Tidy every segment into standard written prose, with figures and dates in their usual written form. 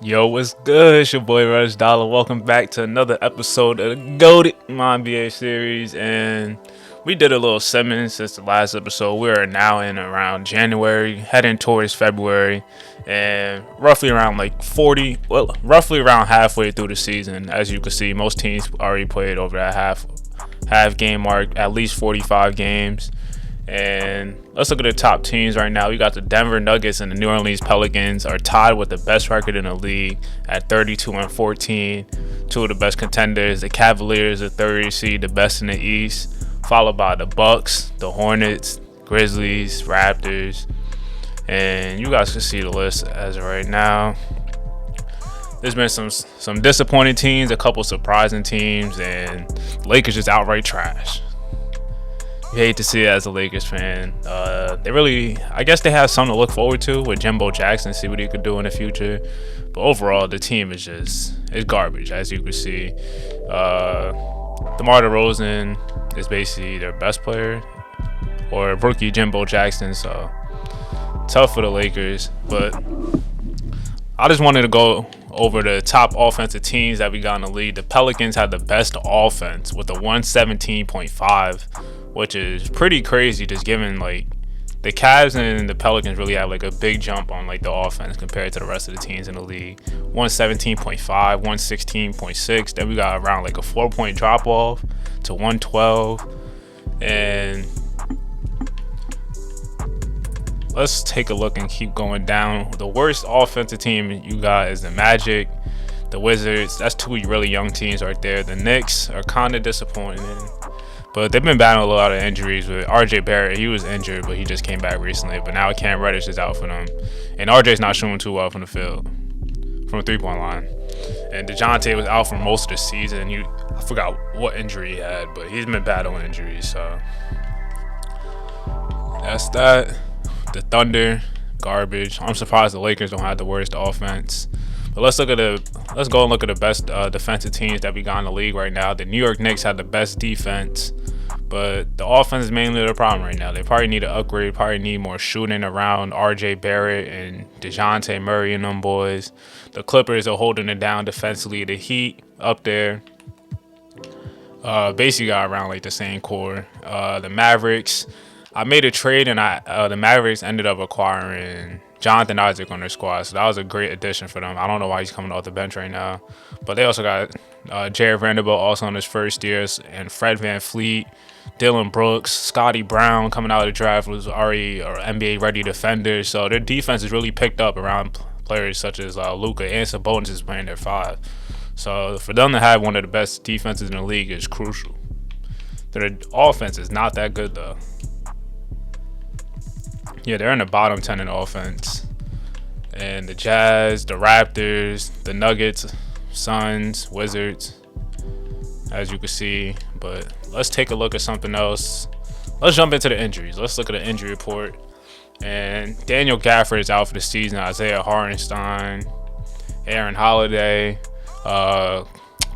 Yo, what's good? It's your boy Rush Dollar. Welcome back to another episode of the GOATED MyNBA series. And we did a little segment since the last episode. We are now in around January, heading towards February, and roughly around roughly around halfway through the season. As you can see, most teams already played over that half game mark, at least 45 games. And let's look at the top teams right now. We got the Denver Nuggets and the New Orleans Pelicans are tied with the best record in the league at 32-14. Two of the best contenders. The Cavaliers, the third seed, the best in the East, followed by the Bucks, the Hornets, Grizzlies, Raptors. And you guys can see the list as of right now. There's been some disappointing teams, a couple surprising teams, and the Lakers just outright trash. You hate to see it as a Lakers fan. I guess they have something to look forward to with Jimbo Jackson, see what he could do in the future. But overall, the team is it's garbage, as you can see. DeMar DeRozan is basically their best player, or rookie Jimbo Jackson, so tough for the Lakers. But I just wanted to go over the top offensive teams that we got in the league. The Pelicans had the best offense with a 117.5, which is pretty crazy, just given the Cavs and the Pelicans really have a big jump on the offense compared to the rest of the teams in the league. 117.5, 116.6. Then we got around a 4-point drop off to 112. And let's take a look and keep going down. The worst offensive team you got is the Magic, the Wizards. That's two really young teams right there. The Knicks are kind of disappointing, but they've been battling a lot of injuries with RJ Barrett. He was injured, but he just came back recently. But now Cam Reddish is out for them, and RJ's not shooting too well from the field, from the three-point line. And DeJounte was out for most of the season. I forgot what injury he had, but he's been battling injuries. So that's that. The Thunder, garbage. I'm surprised the Lakers don't have the worst offense. But let's go and look at the best defensive teams that we got in the league right now. The New York Knicks had the best defense, but the offense is mainly the problem right now. They probably need to upgrade, probably need more shooting around RJ Barrett and DeJounte Murray and them boys. The Clippers are holding it down defensively. The Heat up there basically got around the same core. The Mavericks, I made a trade, and the Mavericks ended up acquiring Jonathan Isaac on their squad, so that was a great addition for them. I don't know why he's coming off the bench right now, but they also got Jared Vanderbilt also on his first years, and Fred VanVleet, Dylan Brooks, Scotty Brown coming out of the draft was already NBA ready defender. So their defense is really picked up around players such as Luka, and Sabonis is playing their five. So for them to have one of the best defenses in the league is crucial. Their offense is not that good though. Yeah, they're in the bottom 10 in offense. And the Jazz, the Raptors, the Nuggets, Suns, Wizards, as you can see. But let's take a look at something else. Let's jump into the injuries. Let's look at the injury report. And Daniel Gafford is out for the season. Isaiah Hartenstein, Aaron Holiday,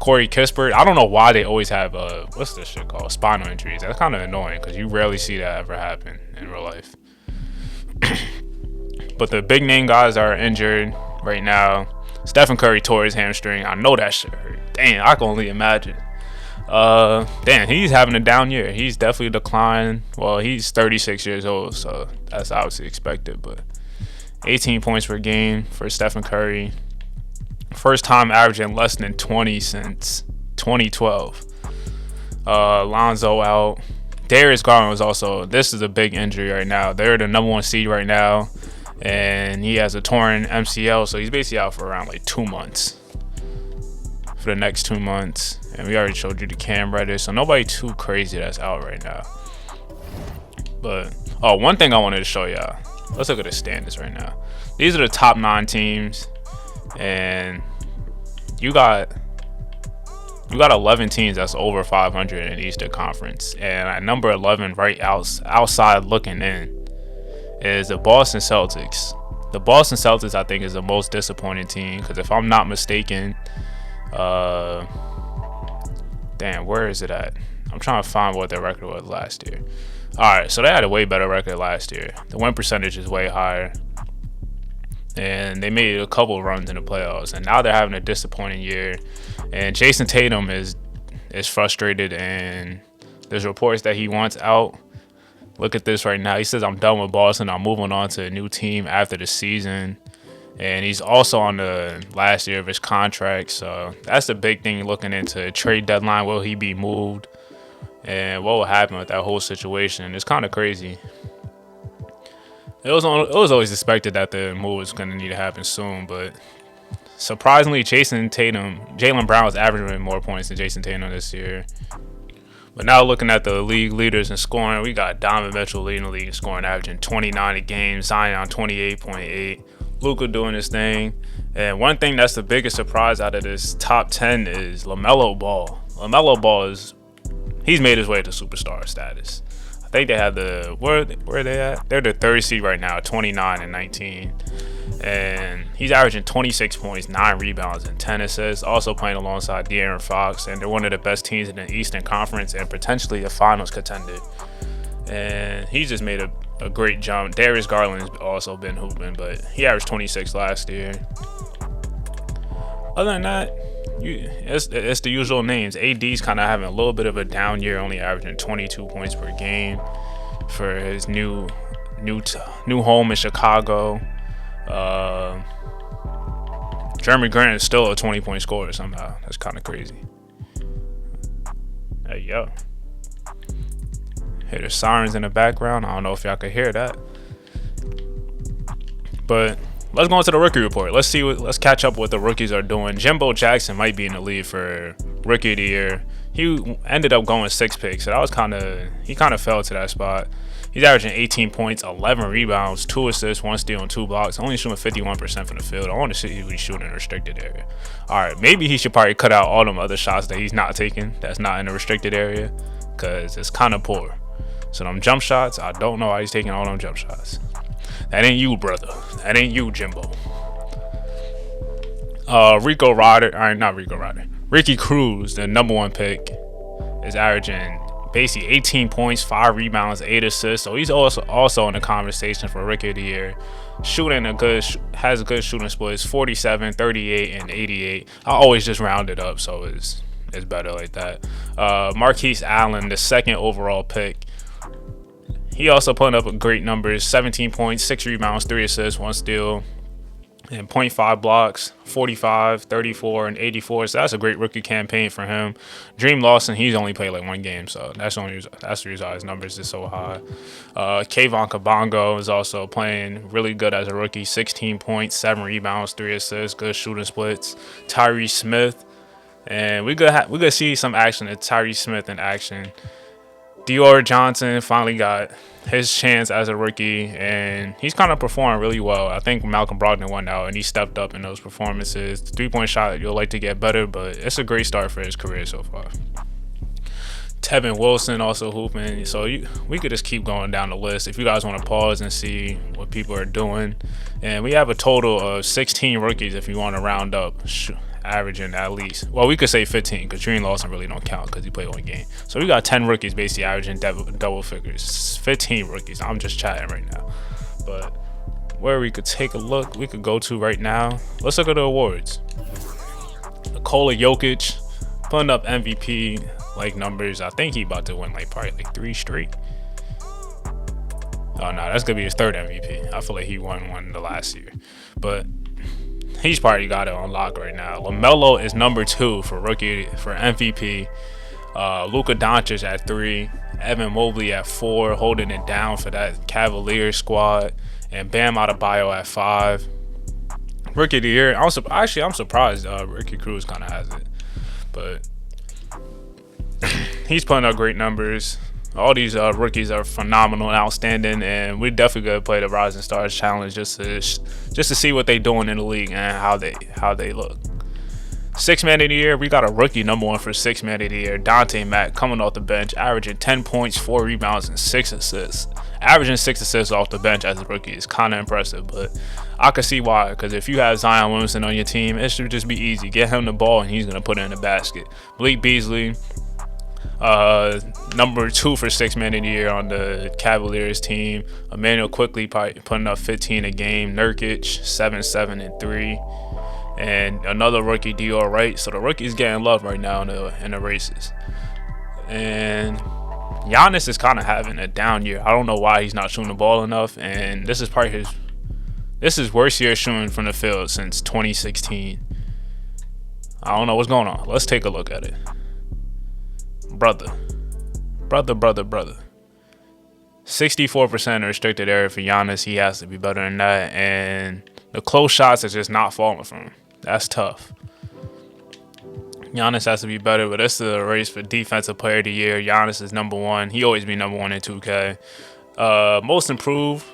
Corey Kispert. I don't know why they always have what's this shit called? Spinal injuries. That's kind of annoying because you rarely see that ever happen in real life. But the big name guys are injured right now. Stephen Curry tore his hamstring. I know that shit hurt. Damn, I can only imagine. Damn, he's having a down year. He's definitely declined. Well, he's 36 years old, so that's obviously expected. But 18 points per game for Stephen Curry. First time averaging less than 20 since 2012. Lonzo out. Darius Garland was also, this is a big injury right now. They're the number one seed right now, and he has a torn MCL, so he's basically out for around 2 months. For the next 2 months. And we already showed you the Cam Reddish, so nobody too crazy that's out right now. But, one thing I wanted to show y'all. Let's look at the standings right now. These are the top 9 teams, and you got 11 teams that's over 500 in Eastern Conference, and at number 11, right outside looking in, is the Boston Celtics. The Boston Celtics, I think, is the most disappointing team because if I'm not mistaken, damn, where is it at? I'm trying to find what their record was last year. All right, so they had a way better record last year. The win percentage is way higher. and they made a couple runs in the playoffs, and now they're having a disappointing year. And Jason Tatum is frustrated, and there's reports that he wants out. Look at this right now. He says, "I'm done with Boston. I'm moving on to a new team after the season." And he's also on the last year of his contract, so that's the big thing looking into trade deadline. Will he be moved? And what will happen with that whole situation? It's kind of crazy. It was always expected that the move was going to need to happen soon, but surprisingly, Jaylen Brown was averaging more points than Jason Tatum this year. But now looking at the league leaders in scoring, we got Donovan Mitchell leading the league in scoring, averaging 29 a game, Zion 28.8, Luka doing his thing. And one thing that's the biggest surprise out of this top 10 is LaMelo Ball. LaMelo Ball he's made his way to superstar status. I think they have where are they at? They're the third seed right now, 29 and 19. And he's averaging 26 points, 9 rebounds, and 10 assists. Also playing alongside De'Aaron Fox, and they're one of the best teams in the Eastern Conference and potentially a finals contender. And he just made a great jump. Darius Garland's also been hooping, but he averaged 26 last year. Other than that, it's the usual names. AD's kind of having a little bit of a down year, only averaging 22 points per game for his new home in Chicago. Jeremy Grant is still a 20-point scorer somehow. That's kind of crazy. Hey, yo. Hear the sirens in the background. I don't know if y'all could hear that. But let's go into the rookie report. Let's catch up what the rookies are doing. Jimbo Jackson might be in the lead for rookie of the year. He ended up going 6 picks, so that was he kind of fell to that spot. He's averaging 18 points, 11 rebounds, 2 assists, 1 steal, and 2 blocks. Only shooting 51% from the field. I want to see who he's shooting in a restricted area. All right, maybe he should probably cut out all them other shots that he's not taking that's not in the restricted area, because it's kind of poor. So them jump shots, I don't know why he's taking all them jump shots. That ain't you, brother. That ain't you, Jimbo. Ricky Cruz, the number 1 pick, is averaging basically 18 points, 5 rebounds, 8 assists. So he's also in the conversation for rookie of the year. Has a good shooting splits, 47, 38, and 88. I always just round it up, so it's better like that. Marquis Allen, the 2nd overall pick. He also putting up great numbers, 17 points, 6 rebounds, 3 assists, 1 steal, and 0.5 blocks, 45, 34, and 84. So that's a great rookie campaign for him. Dream Lawson, he's only played like 1 game, so that's the reason why his numbers is so high. Kayvon Kabongo is also playing really good as a rookie, 16 points, 7 rebounds, 3 assists, good shooting splits. Tyrese Smith, and we could see some action at Tyrese Smith in action. Dior Johnson finally got his chance as a rookie, and he's kind of performing really well. I think Malcolm Brogdon won out, and he stepped up in those performances. The 3-point shot, you'll like to get better, but it's a great start for his career so far. Tevin Wilson also hooping, so we could just keep going down the list if you guys want to pause and see what people are doing. And we have a total of 16 rookies if you want to round up, averaging at least, well, we could say 15 because Dream Lawson really don't count because he played 1 game. So we got 10 rookies basically averaging double figures. 15 rookies. I'm just chatting right now. But where we could take a look, we could go to right now. Let's look at the awards. Nikola Jokic putting up MVP like numbers. I think he about to win probably 3 straight. Oh no, that's gonna be his 3rd MVP. I feel like he won one the last year, but he's probably got it on lock right now. LaMelo is number 2 for MVP. Luka Doncic at 3. Evan Mobley at 4, holding it down for that Cavaliers squad. And Bam Adebayo at 5. Rookie of the year. I'm surprised Ricky Cruz kind of has it. But he's putting up great numbers. All these rookies are phenomenal and outstanding, and we definitely gonna play the Rising Stars Challenge just to see what they doing in the league and how they look. 6 man of the year, we got a rookie number 1 for 6 man of the year, Dante Mack, coming off the bench, averaging 10 points, 4 rebounds, and 6 assists. Averaging 6 assists off the bench as a rookie is kind of impressive, but I can see why, because if you have Zion Williamson on your team, it should just be easy. Get him the ball, and he's gonna put it in the basket. Malik Beasley, Number 2 for 6 man of the year on the Cavaliers team. Emmanuel quickly putting up 15 a game. Nurkic 7-7-3, and another rookie Dior Wright. So the rookie's getting love right now in the races. And Giannis is kind of having a down year. I don't know why he's not shooting the ball enough, and this is worst year shooting from the field since 2016. I don't know what's going on. Let's take a look at it. Brother. 64% restricted area for Giannis. He has to be better than that. And the close shots are just not falling from him. That's tough. Giannis has to be better, but this is a race for Defensive Player of the Year. Giannis is number 1. He always be number 1 in 2K. Most improved,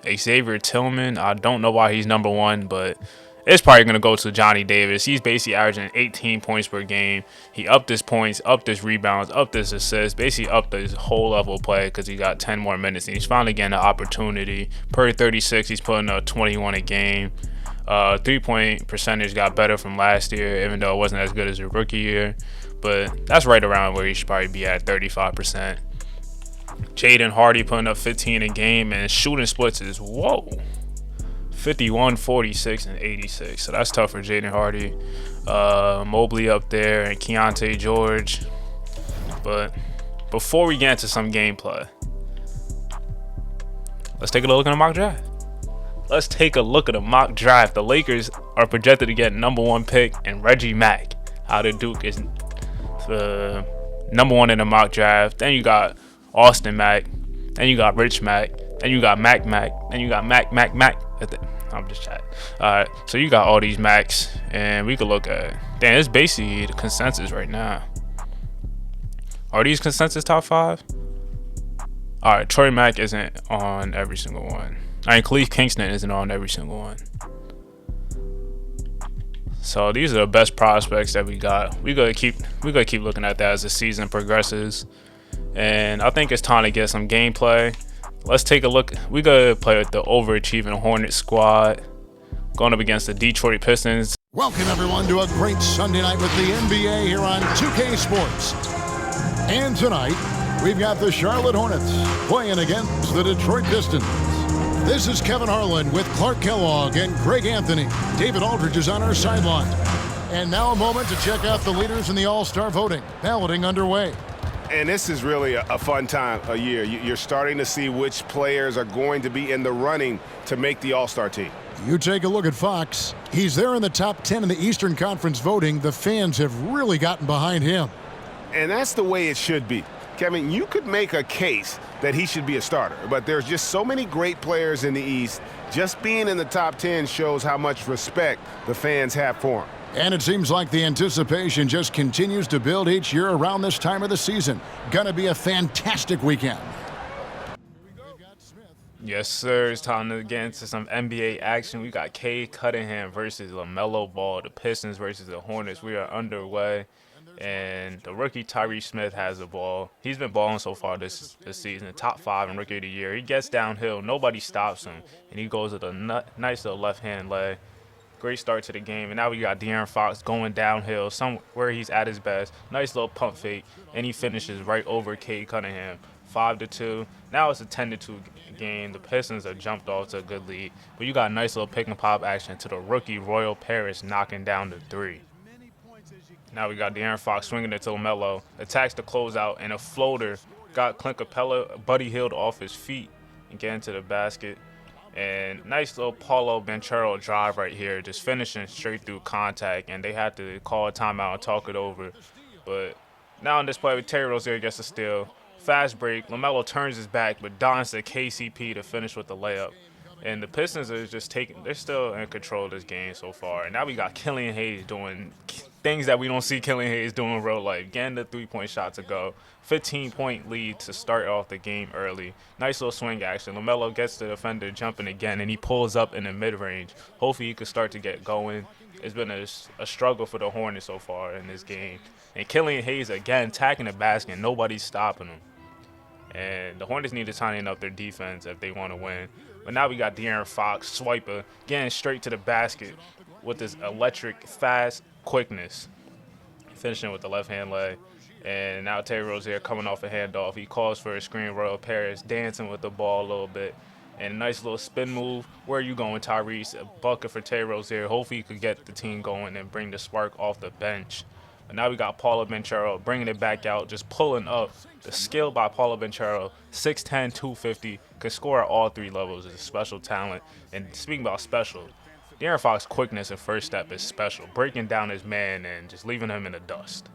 Xavier Tillman. I don't know why he's number 1, but it's probably going to go to Johnny Davis. He's basically averaging 18 points per game. He upped his points, upped his rebounds, upped his assists, basically upped his whole level of play because he got 10 more minutes. And he's finally getting an opportunity. Per 36, he's putting up 21 a game. 3-point percentage got better from last year, even though it wasn't as good as his rookie year. But that's right around where he should probably be at, 35%. Jaden Hardy putting up 15 a game, and shooting splits is, 51, 46, and 86. So that's tough for Jaden Hardy. Mobley up there and Keontae George. But before we get into some gameplay, let's take a look at the mock draft. The Lakers are projected to get number 1 pick and Reggie Mack out of Duke is the number 1 in the mock draft. Then you got Austin Mack. Then you got Rich Mack. Then you got Mac. Then you got Mac. I'm just chatting. Alright, so you got all these Macs, and we could look at it. Damn, it's basically the consensus right now. Are these consensus top 5? Alright, Troy Mack isn't on every single one. Khalif Kingston isn't on every single one. So these are the best prospects that we got. We gotta keep looking at that as the season progresses. And I think it's time to get some gameplay. Let's take a look. We gotta play with the overachieving Hornets squad, going up against the Detroit Pistons. Welcome everyone to a great Sunday night with the NBA here on 2K Sports. And tonight, we've got the Charlotte Hornets playing against the Detroit Pistons. This is Kevin Harlan with Clark Kellogg and Greg Anthony. David Aldridge is on our sideline. And now a moment to check out the leaders in the All-Star voting. Balloting underway. And this is really a fun time of year. You're starting to see which players are going to be in the running to make the All-Star team. You take a look at Fox. He's there in the top 10 in the Eastern Conference voting. The fans have really gotten behind him. And that's the way it should be. Kevin, you could make a case that he should be a starter, but there's just so many great players in the East. Just being in the top 10 shows how much respect the fans have for him. And it seems like the anticipation just continues to build each year around this time of the season. Gonna be a fantastic weekend. Yes, sir. It's time to get into some NBA action. We got Cade Cunningham versus LaMelo Ball. The Pistons versus the Hornets. We are underway. And the rookie Tyrese Smith has the ball. He's been balling so far this season. Top 5 in Rookie of the Year. He gets downhill. Nobody stops him. And he goes with a nice little left-hand leg. Great start to the game. And now we got De'Aaron Fox going downhill, somewhere he's at his best. Nice little pump fake. And he finishes right over Cade Cunningham. 5-2. Now it's a 10-2 game. The Pistons have jumped off to a good lead. But you got a nice little pick-and-pop action to the rookie Royal Paris knocking down the 3. Now we got De'Aaron Fox swinging it to LaMelo. Attacks the closeout, and a floater got Clint Capella, Buddy Hield off his feet and get into the basket. And nice little Paulo Banchero drive right here, just finishing straight through contact. And they had to call a timeout and talk it over. But now in this play, Terry Rozier gets a steal. Fast break. LaMelo turns his back, but dons to KCP to finish with the layup. And the Pistons are just they're still in control of this game so far. And now we got Killian Hayes doing things that we don't see Killian Hayes doing in real life. Getting the 3-point shot to go. 15-point lead to start off the game early. Nice little swing action. LaMelo gets the defender jumping again, and he pulls up in the mid-range. Hopefully he can start to get going. It's been a struggle for the Hornets so far in this game. And Killian Hayes, again, attacking the basket. Nobody's stopping him. And the Hornets need to tighten up their defense if they want to win. But now we got De'Aaron Fox, swiper, getting straight to the basket with this electric, fast quickness. Finishing with the left-hand leg. And now Terry Rozier coming off a handoff. He calls for a screen. Royal Paris dancing with the ball a little bit. And a nice little spin move. Where are you going, Tyrese? A bucket for Terry Rozier. Hopefully he could get the team going and bring the spark off the bench. But now we got Paolo Banchero bringing it back out, just pulling up. The skill by Paolo Banchero, 6'10", 250, can score at all three levels. Is a special talent. And speaking about special, De'Aaron Fox's quickness and first step is special. Breaking down his man and just leaving him in the dust.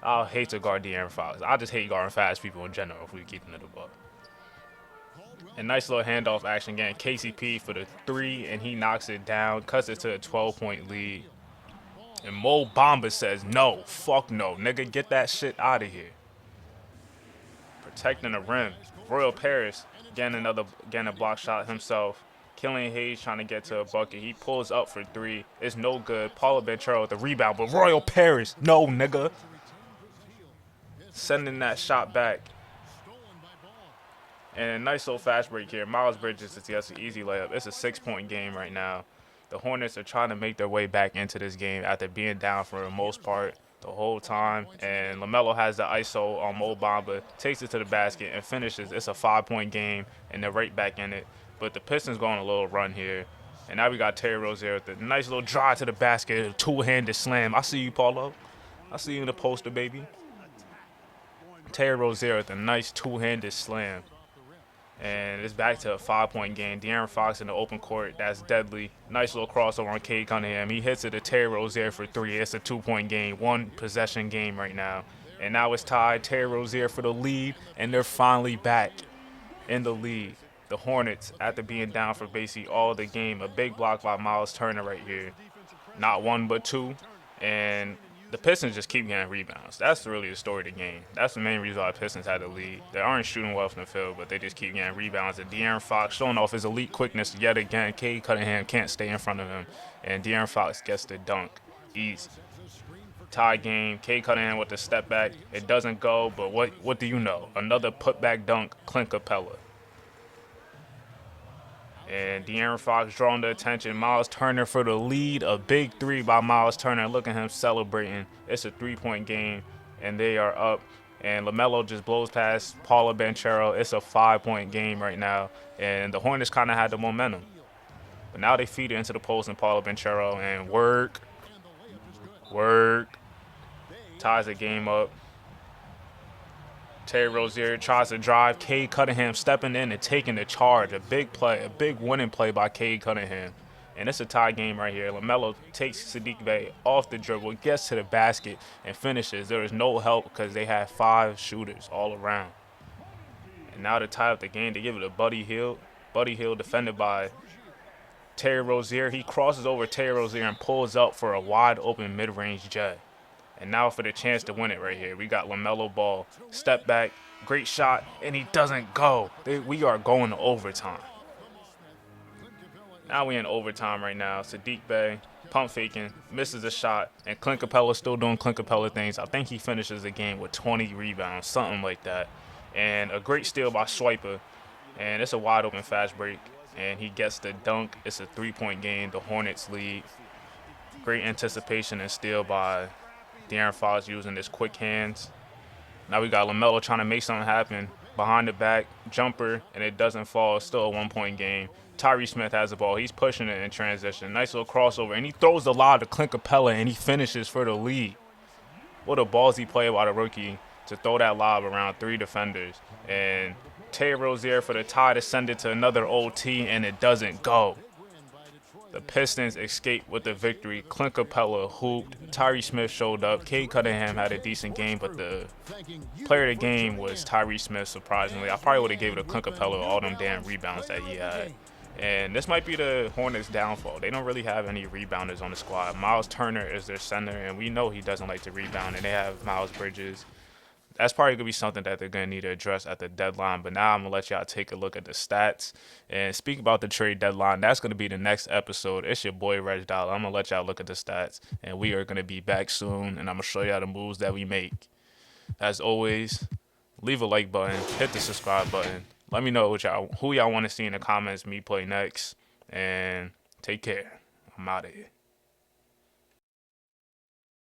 I hate to guard De'Aaron Fox. I just hate guarding fast people in general if we keep them to the ball. A nice little handoff action again. KCP for the three, and he knocks it down, cuts it to a 12-point lead. And Mo Bamba says, no, fuck no. Nigga, get that shit out of here. Protecting the rim. Royal Paris getting a block shot himself. Killian Hayes trying to get to a bucket. He pulls up for three. It's no good. Paolo Banchero with the rebound, but Royal Paris, no, nigga. Sending that shot back. And a nice little fast break here. Miles Bridges gets an easy layup. It's a 6-point game right now. The Hornets are trying to make their way back into this game after being down for the most part the whole time. And LaMelo has the ISO on Mo Bamba, takes it to the basket and finishes. It's a 5-point game, and they're right back in it. But the Pistons go on a little run here. And now we got Terry Rozier with a nice little drive to the basket, a two-handed slam. I see you, Paulo. I see you in the poster, baby. Terry Rozier with a nice two-handed slam. And it's back to a 5-point game. De'Aaron Fox in the open court. That's deadly. Nice little crossover on Cade Cunningham. He hits it to Terry Rozier for three. It's a 2-point game. One possession game right now. And now it's tied. Terry Rozier for the lead. And they're finally back in the lead. The Hornets, after being down for basically all the game, a big block by Miles Turner right here. Not one, but two. And the Pistons just keep getting rebounds. That's really the story of the game. That's the main reason why the Pistons had the lead. They aren't shooting well from the field, but they just keep getting rebounds. And De'Aaron Fox showing off his elite quickness yet again. Cade Cunningham can't stay in front of him. And De'Aaron Fox gets the dunk. Easy. Tie game. Cade Cunningham with the step back. It doesn't go, but what do you know? Another putback dunk, Clint Capella. And De'Aaron Fox drawing the attention. Miles Turner for the lead. A big three by Miles Turner. Look at him celebrating. It's a 3-point game, and they are up. And LaMelo just blows past Paolo Banchero. It's a 5-point game right now. And the Hornets kind of had the momentum. But now they feed it into the post and Paolo Banchero. And work. Ties the game up. Terry Rozier tries to drive. Cade Cunningham stepping in and taking the charge. A big play, a big winning play by Cade Cunningham. And it's a tie game right here. LaMelo takes Saddiq Bey off the dribble, gets to the basket, and finishes. There is no help because they have 5 shooters all around. And now to tie up the game, they give it to Buddy Hield. Buddy Hield defended by Terry Rozier. He crosses over Terry Rozier and pulls up for a wide open mid-range jet. And now for the chance to win it right here. We got LaMelo Ball. Step back. Great shot. And he doesn't go. We are going to overtime. Now we in overtime right now. Saddiq Bey, pump faking, misses a shot. And Clint Capella still doing Clint Capella things. I think he finishes the game with 20 rebounds, something like that. And a great steal by Swiper. And it's a wide open fast break. And he gets the dunk. It's a 3-point game. The Hornets lead. Great anticipation and steal by De'Aaron Fox using his quick hands. Now we got LaMelo trying to make something happen. Behind the back, jumper, and it doesn't fall. It's still a 1-point game. Tyree Smith has the ball. He's pushing it in transition. Nice little crossover. And he throws the lob to Clint Capella, and he finishes for the lead. What a ballsy play by the rookie to throw that lob around 3 defenders. And Terry Rozier for the tie to send it to another OT, and it doesn't go. The Pistons escaped with the victory. Clint Capella hooped. Tyree Smith showed up. Cade Cunningham had a decent game, but the player of the game was Tyree Smith, surprisingly. I probably would have gave it to Clint Capella all them damn rebounds that he had. And this might be the Hornets' downfall. They don't really have any rebounders on the squad. Miles Turner is their center, and we know he doesn't like to rebound. And they have Miles Bridges. That's probably going to be something that they're going to need to address at the deadline. But now I'm going to let y'all take a look at the stats. And speak about the trade deadline, that's going to be the next episode. It's your boy, Reg Dollar. I'm going to let y'all look at the stats. And we are going to be back soon. And I'm going to show y'all the moves that we make. As always, leave a like button. Hit the subscribe button. Let me know who y'all want to see in the comments me play next. And take care. I'm out of here.